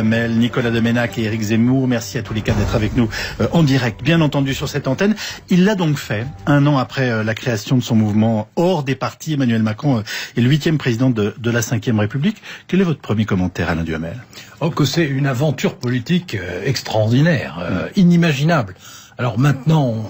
Nicolas Deménac et Éric Zemmour, merci à tous les quatre d'être avec nous en direct, bien entendu sur cette antenne. Il l'a donc fait, un an après la création de son mouvement hors des partis. Emmanuel Macron est le 8e président de la 5e République. Quel est votre premier commentaire, Alain Duhamel? Oh, que c'est une aventure politique extraordinaire, inimaginable. Alors maintenant,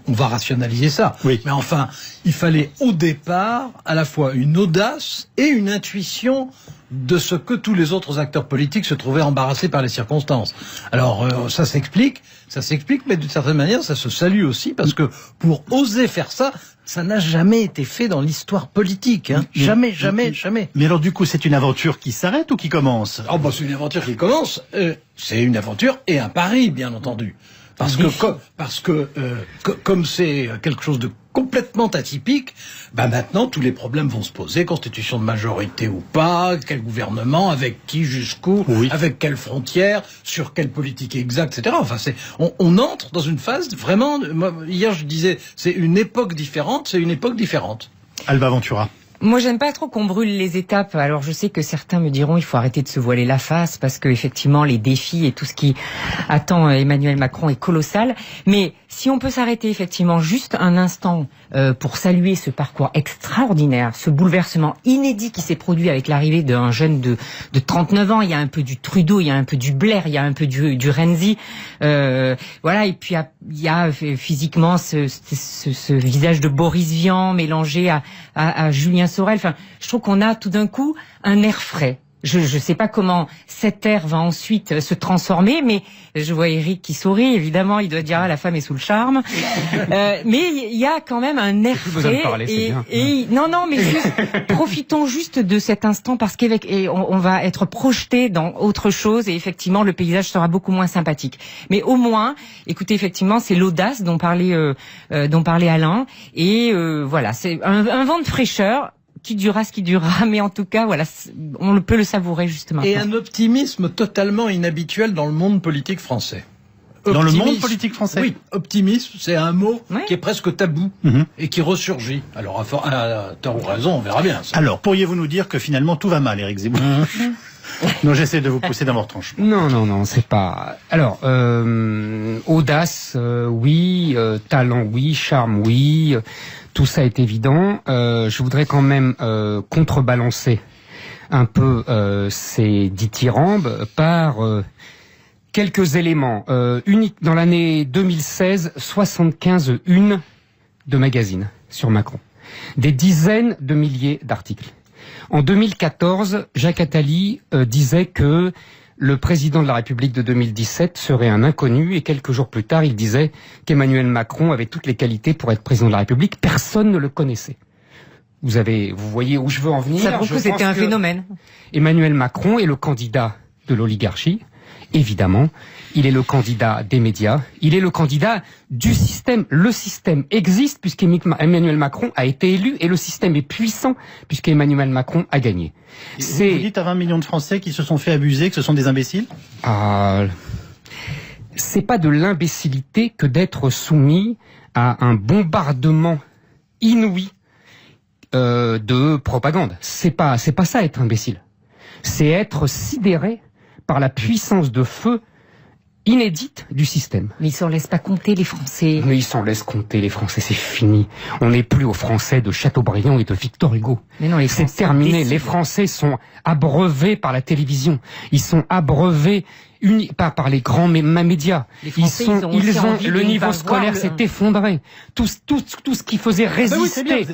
on va rationaliser ça. Oui. Mais enfin, il fallait au départ à la fois une audace et une intuition de ce que tous les autres acteurs politiques se trouvaient embarrassés par les circonstances. Alors ça s'explique, mais d'une certaine manière, ça se salue aussi, parce que pour oser faire ça, ça n'a jamais été fait dans l'histoire politique. Hein. Jamais. Mais alors du coup, c'est une aventure qui s'arrête ou qui commence? Oh, bah, c'est une aventure qui commence. C'est une aventure et un pari, bien entendu. Parce que comme c'est quelque chose de complètement atypique, bah maintenant tous les problèmes vont se poser, constitution de majorité ou pas, quel gouvernement, avec qui, jusqu'où, oui, avec quelles frontières, sur quelle politique exacte, etc. Enfin, on entre dans une phase vraiment, hier je disais, c'est une époque différente. Alba Ventura. Moi, j'aime pas trop qu'on brûle les étapes. Alors, je sais que certains me diront il faut arrêter de se voiler la face parce que effectivement, les défis et tout ce qui attend Emmanuel Macron est colossal. Mais si on peut s'arrêter effectivement juste un instant pour saluer ce parcours extraordinaire, ce bouleversement inédit qui s'est produit avec l'arrivée d'un jeune de 39 ans. Il y a un peu du Trudeau, il y a un peu du Blair, il y a un peu du Renzi. Voilà. Et puis il y a physiquement ce visage de Boris Vian mélangé à Julien Sorel. Enfin, je trouve qu'on a tout d'un coup un air frais. Je sais pas comment cet air va ensuite se transformer, mais je vois Éric qui sourit, évidemment, il doit dire la femme est sous le charme. Mais il y a quand même un air frais. Non, mais profitons juste de cet instant parce qu'on va être projeté dans autre chose et effectivement le paysage sera beaucoup moins sympathique. Mais au moins, écoutez, effectivement, c'est l'audace dont parlait Alain et voilà, c'est un vent de fraîcheur. Qui durera ce qui durera, mais en tout cas, voilà, on peut le savourer justement. Et un optimisme totalement inhabituel dans le monde politique français. Dans le monde politique français? Oui, optimisme, c'est un mot qui est presque tabou et qui ressurgit. Alors, à tort ou raison, on verra bien. Ça. Alors, pourriez-vous nous dire que finalement tout va mal, Éric Zemmour? Non, j'essaie de vous pousser dans votre tranche. Non, c'est pas... Alors, audace, oui, talent, oui, charme, oui... Tout ça est évident. Je voudrais quand même contrebalancer un peu ces dithyrambes par quelques éléments. Dans l'année 2016, 75 unes de magazines sur Macron. Des dizaines de milliers d'articles. En 2014, Jacques Attali disait que le président de la République de 2017 serait un inconnu et quelques jours plus tard, il disait qu'Emmanuel Macron avait toutes les qualités pour être président de la République. Personne ne le connaissait. Vous voyez où je veux en venir. Ça prouve que c'était un phénomène. Emmanuel Macron est le candidat de l'oligarchie. Évidemment, il est le candidat des médias, il est le candidat du système. Le système existe puisqu'Emmanuel Macron a été élu et le système est puissant puisqu'Emmanuel Macron a gagné. Vous dites à 20 millions de Français qui se sont fait abuser que ce sont des imbéciles? C'est pas de l'imbécilité que d'être soumis à un bombardement inouï de propagande. C'est pas ça être imbécile. C'est être sidéré par la puissance de feu inédite du système. Mais ils s'en laissent pas compter, les Français. Mais ils s'en laissent compter, les Français, c'est fini. On n'est plus aux Français de Chateaubriand et de Victor Hugo. Mais non, c'est terminé. Les Français sont abreuvés par la télévision. Ils sont abreuvés par les grands médias. Le niveau scolaire s'est effondré. Tout ce qui faisait résister,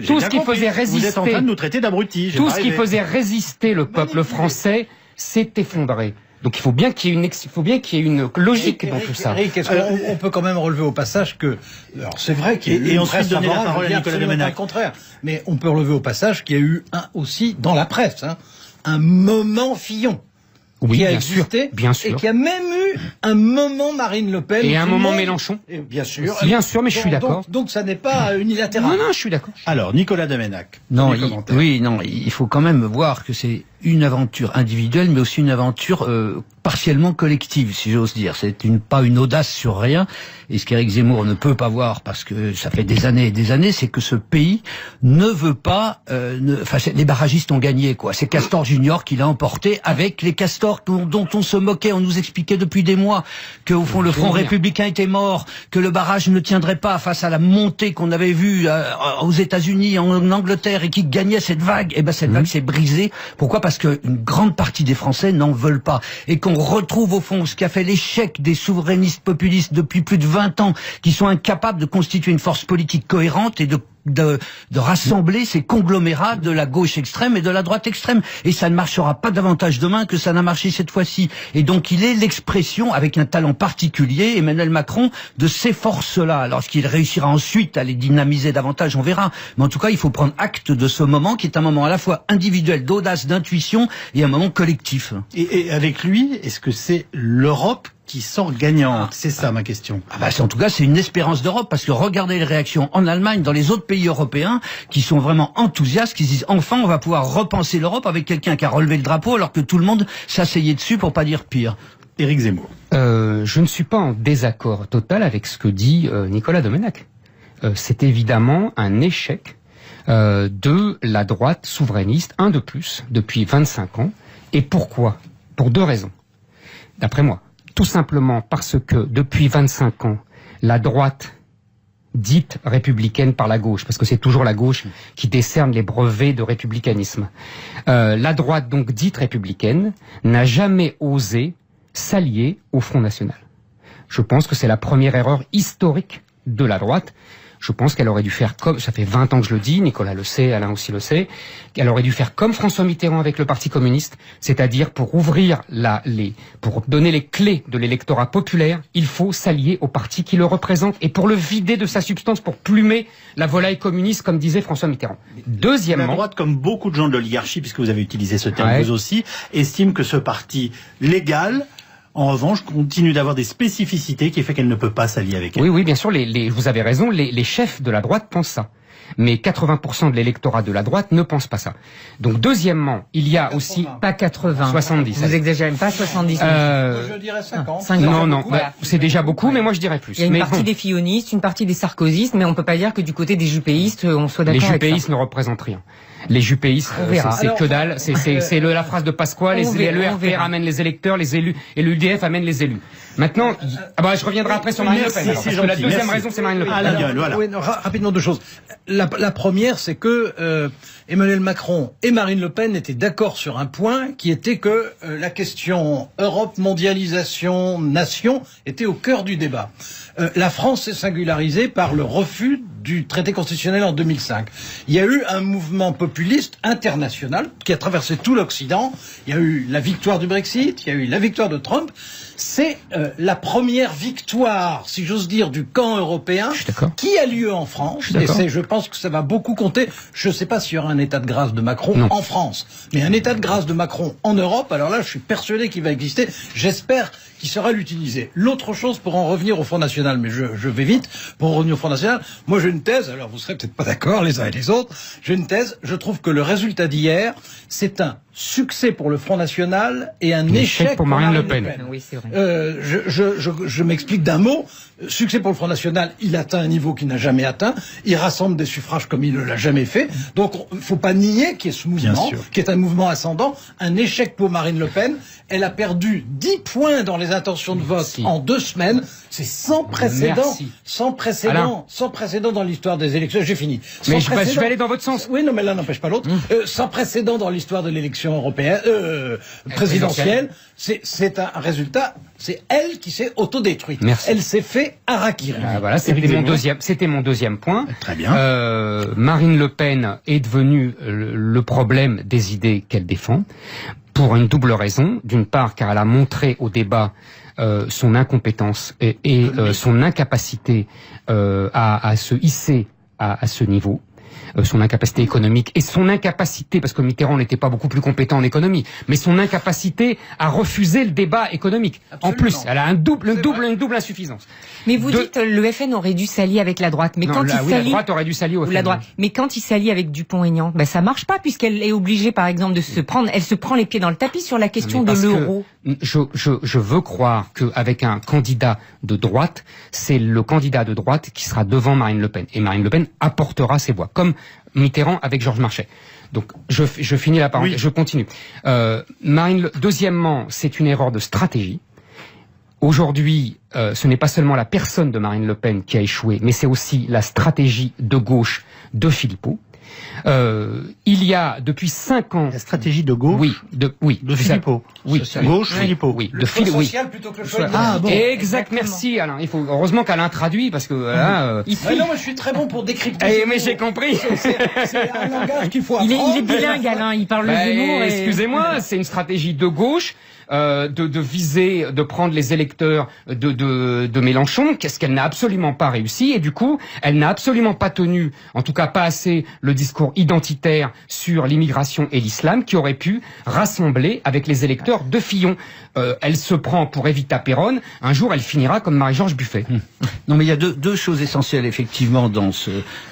vous êtes en train de nous traiter d'abrutis. Tout ce qui faisait résister le peuple français s'est effondré. Donc il faut bien qu'il y ait une logique dans tout ça. On peut quand même relever au passage que, alors c'est vrai qu'il y a eu et ensuite donner la parole à Nicolas Deménac. Au contraire, mais on peut relever au passage qu'il y a eu aussi dans la presse un moment Fillon. Oui, qui a existé, bien sûr. Et qui a même eu un moment Marine Le Pen. Et un moment Mélenchon. Bien sûr. Bien sûr, mais je suis d'accord. Donc ça n'est pas unilatéral. Non, je suis d'accord. Alors, Nicolas Deménac. Il faut quand même voir que c'est une aventure individuelle, mais aussi une aventure partiellement collective, si j'ose dire. C'est pas une audace sur rien. Et ce qu'Éric Zemmour ne peut pas voir, parce que ça fait des années et des années, c'est que ce pays ne veut pas... les barragistes ont gagné, quoi. C'est Castor Junior qui l'a emporté avec les castors dont on se moquait. On nous expliquait depuis des mois que, au fond, le Front républicain était mort, que le barrage ne tiendrait pas face à la montée qu'on avait vue aux États-Unis, en Angleterre, et qui gagnait cette vague. Et ben cette vague s'est brisée. Pourquoi ? Parce qu'une grande partie des Français n'en veulent pas. Et qu'on retrouve, au fond, ce qui a fait l'échec des souverainistes populistes depuis plus de 20 ans, qui sont incapables de constituer une force politique cohérente et de rassembler ces conglomérats de la gauche extrême et de la droite extrême. Et ça ne marchera pas davantage demain que ça n'a marché cette fois-ci. Et donc il est l'expression, avec un talent particulier, Emmanuel Macron, de ces forces-là. Alors est-ce qu'il réussira ensuite à les dynamiser davantage, on verra. Mais en tout cas, il faut prendre acte de ce moment, qui est un moment à la fois individuel, d'audace, d'intuition, et un moment collectif. Et avec lui, est-ce que c'est l'Europe qui sort gagnante? C'est ça ma question. En tout cas, c'est une espérance d'Europe, parce que regardez les réactions en Allemagne, dans les autres pays européens, qui sont vraiment enthousiastes, qui se disent enfin on va pouvoir repenser l'Europe avec quelqu'un qui a relevé le drapeau, alors que tout le monde s'asseyait dessus, pour pas dire pire. Éric Zemmour. Je ne suis pas en désaccord total avec ce que dit Nicolas Domenech. C'est évidemment un échec de la droite souverainiste, un de plus, depuis 25 ans. Et pourquoi ? Pour deux raisons, d'après moi. Tout simplement parce que depuis 25 ans, la droite dite républicaine par la gauche, parce que c'est toujours la gauche qui décerne les brevets de républicanisme, la droite donc dite républicaine n'a jamais osé s'allier au Front National. Je pense que c'est la première erreur historique de la droite. Je pense qu'elle aurait dû faire comme, ça fait 20 ans que je le dis, Nicolas le sait, Alain aussi le sait, qu'elle aurait dû faire comme François Mitterrand avec le Parti communiste, c'est-à-dire pour ouvrir pour donner les clés de l'électorat populaire, il faut s'allier au parti qui le représente, et pour le vider de sa substance, pour plumer la volaille communiste, comme disait François Mitterrand. Deuxièmement, la droite, comme beaucoup de gens de l'oligarchie, puisque vous avez utilisé ce terme vous aussi, estime que ce parti légal, en revanche, continue d'avoir des spécificités qui fait qu'elle ne peut pas s'allier avec elle. Oui, bien sûr, vous avez raison, les chefs de la droite pensent ça. Mais 80% de l'électorat de la droite ne pense pas ça. Donc deuxièmement, il y a aussi... Pas 80. 70. Vous exagérez pas, 70. Je dirais 50. 50. Non, c'est déjà beaucoup, mais moi je dirais plus. Il y a une partie des fillonistes, une partie des sarkozystes, mais on peut pas dire que du côté des jupéistes, on soit d'accord avec ça. Les jupéistes ne représentent rien. Les jupéistes, c'est que dalle, c'est la phrase de Pasqua, le RPR amène les électeurs, les élus, et l'UDF amène les élus. Maintenant, je reviendrai après sur Marine Le Pen, parce que la deuxième raison, c'est Marine Le Pen. Rapidement, deux choses. La première, c'est que Emmanuel Macron et Marine Le Pen étaient d'accord sur un point, qui était que la question Europe, mondialisation, nation était au cœur du débat. La France s'est singularisée par le refus du traité constitutionnel en 2005. Il y a eu un mouvement populiste international qui a traversé tout l'Occident. Il y a eu la victoire du Brexit, il y a eu la victoire de Trump. C'est la victoire, si j'ose dire, du camp européen qui a lieu en France. Et je pense que ça va beaucoup compter. Je ne sais pas s'il y aura un état de grâce de Macron en France, mais un état de grâce de Macron en Europe, alors là, je suis persuadé qu'il va exister. J'espère qu'il sera l'utiliser. L'autre chose, pour en revenir au Front National, mais je vais vite, pour en revenir au Front National, moi j'ai une thèse, alors vous serez peut-être pas d'accord les uns et les autres, j'ai une thèse, je trouve que le résultat d'hier, c'est un succès pour le Front National et un échec pour Marine Le Pen. Oui, c'est vrai. Je m'explique d'un mot. Succès pour le Front National, il atteint un niveau qu'il n'a jamais atteint. Il rassemble des suffrages comme il ne l'a jamais fait. Donc, il ne faut pas nier qu'il y ait ce mouvement, qui est un mouvement ascendant. Un échec pour Marine Le Pen. Elle a perdu 10 points dans les intentions de vote en 2 semaines. C'est sans précédent. Sans précédent dans l'histoire des élections. J'ai fini. Mais je vais aller dans votre sens. Oui, non, mais l'un n'empêche pas l'autre. Sans précédent dans l'histoire de l'élection européenne, présidentielle. C'est un résultat. C'est elle qui s'est autodétruite. Elle s'est fait harakiri. Voilà, c'était mon deuxième point. Très bien. Marine Le Pen est devenue le problème des idées qu'elle défend, pour une double raison. D'une part, car elle a montré au débat son incompétence et son incapacité à se hisser à ce niveau. son incapacité économique et son incapacité, parce que Mitterrand n'était pas beaucoup plus compétent en économie, mais son incapacité à refuser le débat économique. Absolument. En plus, elle a une double insuffisance. Mais vous dites le FN aurait dû s'allier avec la droite. Mais Non, quand il la s'allie, droite aurait dû s'allier au FN. la droite. Mais quand il s'allie avec Dupont-Aignan, ben ça marche pas puisqu'elle est obligée, par exemple, de se prendre. Elle se prend les pieds dans le tapis sur la question de l'euro. Je veux croire qu'avec un candidat de droite, c'est le candidat de droite qui sera devant Marine Le Pen. Et Marine Le Pen apportera ses voix, comme Mitterrand avec Georges Marchais. Donc, je finis la parenthèse, je continue. Deuxièmement, c'est une erreur de stratégie. Aujourd'hui, ce n'est pas seulement la personne de Marine Le Pen qui a échoué, mais c'est aussi la stratégie de gauche de Philippot. Il y a depuis 5 ans... La stratégie de gauche de Philippot. Oui, gauche Philippot. Oui, le choix social plutôt que le choix bon. Exact, merci Alain. Heureusement qu'Alain traduit, parce que là... non, mais je suis très bon pour décrypter. Mais j'ai compris. C'est un langage qu'il faut apprendre. Il est bilingue, Alain. Il parle le Zemmour. Excusez-moi, c'est une stratégie de gauche. De viser, de prendre les électeurs de Mélenchon, qu'est-ce qu'elle n'a absolument pas réussi, et du coup, elle n'a absolument pas tenu, en tout cas pas assez, le discours identitaire sur l'immigration et l'islam, qui aurait pu rassembler avec les électeurs de Fillon. Elle se prend pour Evita Peron, un jour elle finira comme Marie-Georges Buffet. Non, mais il y a deux choses essentielles, effectivement, dans ce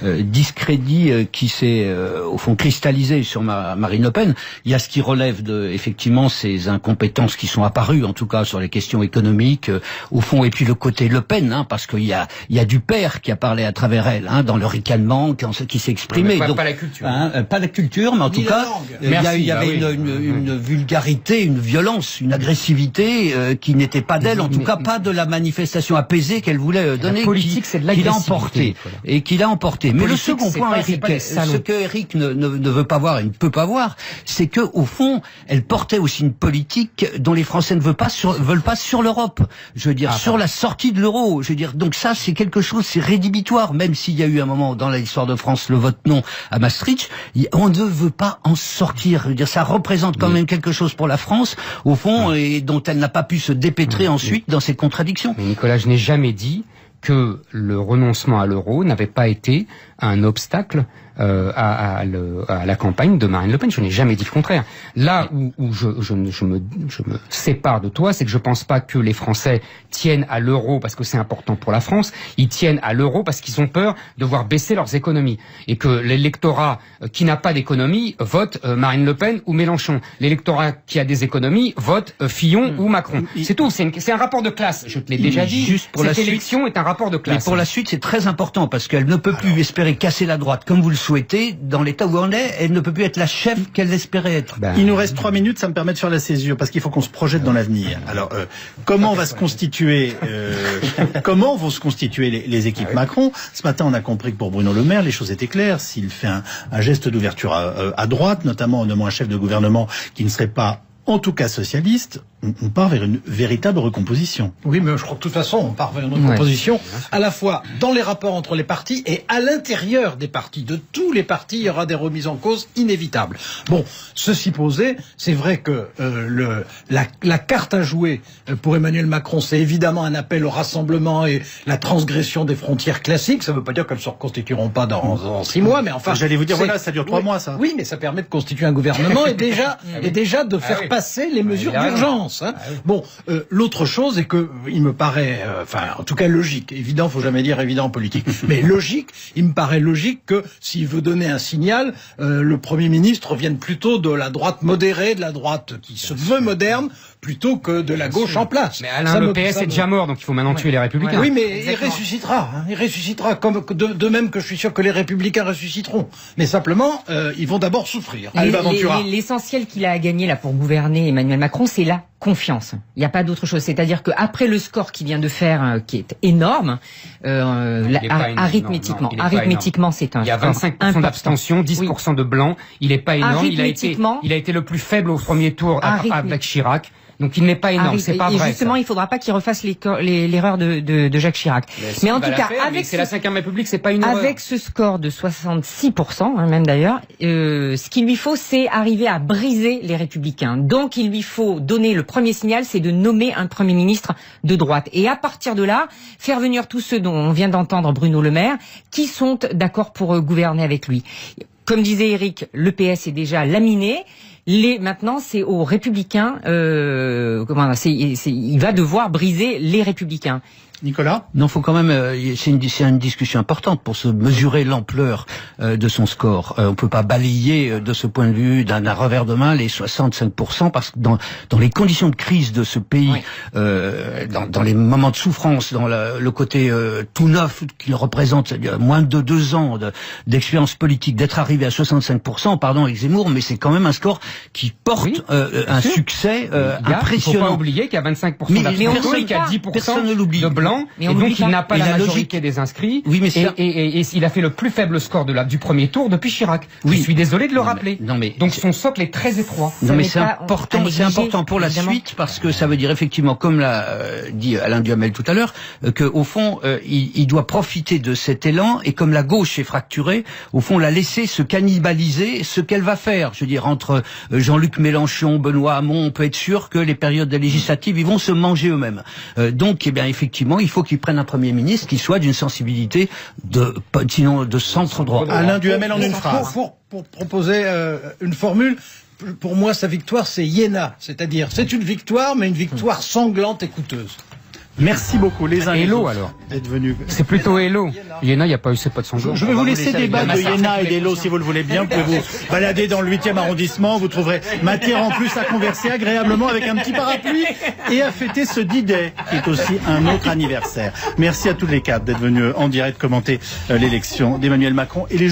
discrédit qui s'est, au fond, cristallisé sur Marine Le Pen. Il y a ce qui relève effectivement, ces incompétences qui sont apparues, en tout cas, sur les questions économiques, au fond, et puis le côté Le Pen, parce qu'il y a du père qui a parlé à travers elle, dans le ricanement, qui s'est exprimé. Mais donc, pas la culture. Pas la culture, mais en tout cas, il y avait une vulgarité, une violence, une agressivité qui n'était pas d'elle, en tout cas pas de la manifestation apaisée qu'elle voulait donner, la politique, c'est de qu'il a l'agressivité, emporté et qu'il a emporté. Mais le second point, Eric, ce que Eric ne veut pas voir et ne peut pas voir, c'est que au fond, elle portait aussi une politique dont les Français ne veulent pas sur l'Europe. Je veux dire, sur la sortie de l'euro. Je veux dire, donc ça, c'est quelque chose, c'est rédhibitoire, même s'il y a eu un moment dans l'histoire de France le vote non à Maastricht, on ne veut pas en sortir. Je veux dire, ça représente quand même quelque chose pour la France, au fond, et dont elle n'a pas pu se dépêtrer ensuite dans ses contradictions. Mais Nicolas, je n'ai jamais dit que le renoncement à l'euro n'avait pas été un obstacle à la campagne de Marine Le Pen. Je n'ai jamais dit le contraire. Là où je me sépare de toi, c'est que je pense pas que les Français tiennent à l'euro parce que c'est important pour la France. Ils tiennent à l'euro parce qu'ils ont peur de voir baisser leurs économies. Et que l'électorat qui n'a pas d'économie vote Marine Le Pen ou Mélenchon. L'électorat qui a des économies vote Fillon ou Macron. C'est tout. C'est un rapport de classe. Je te l'ai déjà dit. Juste pour cette élection est un rapport de classe. Mais pour la suite, c'est très important parce qu'elle ne peut plus espérer casser la droite comme vous le souhaitez. Dans l'état où on est, elle ne peut plus être la chef qu'elle espérait être. Il nous reste 3 minutes, ça me permet de faire la césure parce qu'il faut qu'on se projette dans l'avenir. Alors, comment va se constituer comment vont se constituer les équipes Macron? Ce matin, on a compris que pour Bruno Le Maire, les choses étaient claires. S'il fait un geste d'ouverture à droite, notamment en nommant un chef de gouvernement qui ne serait pas en tout cas socialiste, on part vers une véritable recomposition. Oui, mais je crois que de toute façon, on part vers une recomposition, à la fois dans les rapports entre les partis et à l'intérieur des partis. De tous les partis, il y aura des remises en cause inévitables. Bon, ceci posé, c'est vrai que la carte à jouer pour Emmanuel Macron, c'est évidemment un appel au rassemblement et la transgression des frontières classiques. Ça ne veut pas dire qu'elles ne se reconstitueront pas dans 6 mois, mais enfin... J'allais vous dire, voilà, ça dure 3 mois, ça. Oui, mais ça permet de constituer un gouvernement et déjà de faire passer les mesures d'urgence. Bon, l'autre chose est que il me paraît, en tout cas logique, évident, faut jamais dire évident en politique, mais logique, il me paraît logique que s'il veut donner un signal, le Premier ministre vienne plutôt de la droite modérée, de la droite qui se veut moderne, plutôt que de la gauche en place. Mais Alain, le PS est déjà mort, donc il faut maintenant tuer les Républicains. Oui, mais il ressuscitera, comme de même que je suis sûr que les Républicains ressusciteront. Mais simplement, ils vont d'abord souffrir. L'essentiel qu'il a à gagner là pour gouverner Emmanuel Macron, c'est la confiance. Il n'y a pas d'autre chose. C'est-à-dire qu'après le score qu'il vient de faire, qui est énorme, arithmétiquement, c'est un. Il y a 25% d'abstention, 10% de blanc. Il n'est pas énorme. Il a été le plus faible au premier tour avec Chirac. Donc il n'est pas énorme, c'est pas et vrai. justement, il faudra pas qu'il refasse l'erreur de Jacques Chirac. Mais en tout cas, avec c'est la 5e République, c'est pas une erreur. Avec ce score de 66%, même d'ailleurs, ce qu'il lui faut, c'est arriver à briser les Républicains. Donc il lui faut donner le premier signal, c'est de nommer un Premier ministre de droite. Et à partir de là, faire venir tous ceux dont on vient d'entendre Bruno Le Maire, qui sont d'accord pour gouverner avec lui. Comme disait Eric, le PS est déjà laminé. Maintenant, c'est aux Républicains. Il va devoir briser les Républicains. Nicolas ? Non, faut quand même. C'est une discussion importante pour se mesurer l'ampleur de son score. On peut pas balayer de ce point de vue d'un revers de main les 65%, parce que dans les conditions de crise de ce pays, oui, dans les moments de souffrance, dans le côté tout neuf qu'il représente, moins de 2 ans d'expérience politique, d'être arrivé à 65%, pardon, avec Zemmour, mais c'est quand même un score qui porte, oui, un succès impressionnant. Il faut pas oublier qu'il y a 25% d'abstention et qu'il y a 10% de blanc. Et donc il n'a pas la majorité des inscrits. Oui, mais et il a fait le plus faible score du premier tour depuis Chirac. Oui. Je suis désolé de le rappeler. Donc son socle est très étroit. Non, mais c'est important pour la suite, parce que ça veut dire effectivement, comme l'a dit Alain Duhamel tout à l'heure, que au fond il doit profiter de cet élan, et comme la gauche est fracturée, au fond la laisser se cannibaliser ce qu'elle va faire. Je veux dire, entre Jean-Luc Mélenchon, Benoît Hamon, on peut être sûr que les périodes législatives, ils vont se manger eux-mêmes. Donc, eh bien, effectivement, il faut qu'ils prennent un Premier ministre qui soit d'une sensibilité sinon de centre droit. Alain Duhamel en une phrase. Pour proposer une formule, pour moi, sa victoire, c'est Iéna. C'est-à-dire, c'est une victoire, mais une victoire sanglante et coûteuse. Merci beaucoup les uns et les autres alors d'être venus. C'est plutôt Hello. Iéna, il n'y a pas eu, c'est pas de sanglant. Je vais vous laisser débattre de Iéna et d'Hello si vous le voulez bien. Vous pouvez vous balader dans le 8e arrondissement. Vous trouverez matière en plus à converser agréablement avec un petit parapluie et à fêter ce D-Day qui est aussi un autre anniversaire. Merci à tous les 4 d'être venus en direct commenter l'élection d'Emmanuel Macron et les